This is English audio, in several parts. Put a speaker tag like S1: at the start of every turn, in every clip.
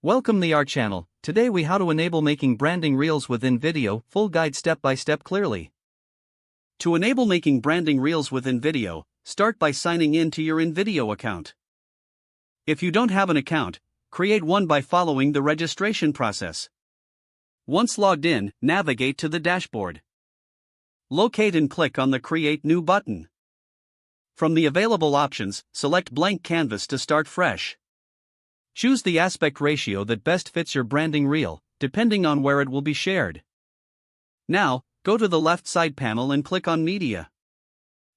S1: Welcome to our channel. Today we how to enable making branding reels with InVideo, full guide step by step clearly. To enable making branding reels with InVideo, start by signing in to your InVideo account. If you don't have an account, create one by following the registration process. Once logged in, navigate to the dashboard. Locate and click on the Create New button. From the available options, select Blank Canvas to start fresh. Choose the aspect ratio that best fits your branding reel, depending on where it will be shared. Now, go to the left side panel and click on Media.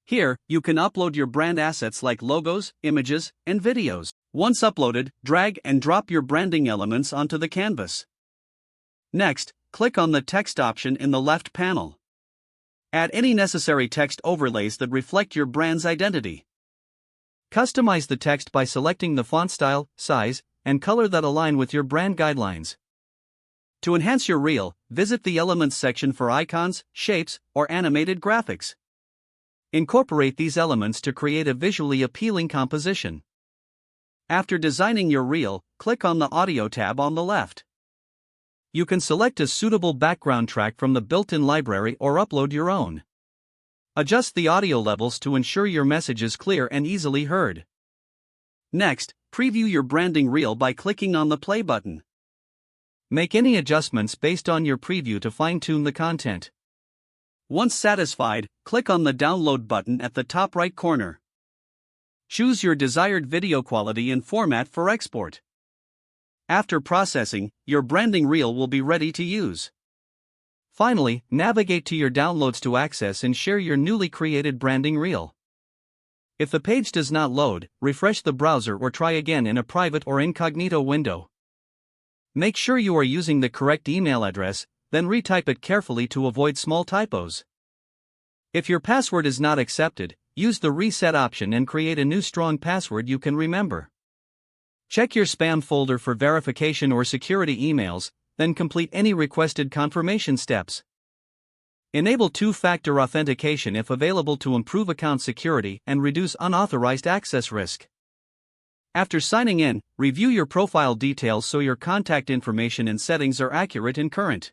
S1: Here, you can upload your brand assets like logos, images, and videos. Once uploaded, drag and drop your branding elements onto the canvas. Next, click on the text option in the left panel. Add any necessary text overlays that reflect your brand's identity. Customize the text by selecting the font style, size, and color that align with your brand guidelines. To enhance your reel, visit the Elements section for icons, shapes, or animated graphics. Incorporate these elements to create a visually appealing composition. After designing your reel, click on the Audio tab on the left. You can select a suitable background track from the built-in library or upload your own. Adjust the audio levels to ensure your message is clear and easily heard. Next, preview your branding reel by clicking on the play button. Make any adjustments based on your preview to fine-tune the content. Once satisfied, click on the download button at the top right corner. Choose your desired video quality and format for export. After processing, your branding reel will be ready to use. Finally, navigate to your downloads to access and share your newly created branding reel. If the page does not load, refresh the browser or try again in a private or incognito window. Make sure you are using the correct email address, then retype it carefully to avoid small typos. If your password is not accepted, use the reset option and create a new strong password you can remember. Check your spam folder for verification or security emails, then complete any requested confirmation steps. Enable two-factor authentication if available to improve account security and reduce unauthorized access risk. After signing in, review your profile details so your contact information and settings are accurate and current.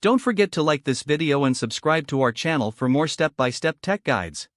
S1: Don't forget to like this video and subscribe to our channel for more step-by-step tech guides.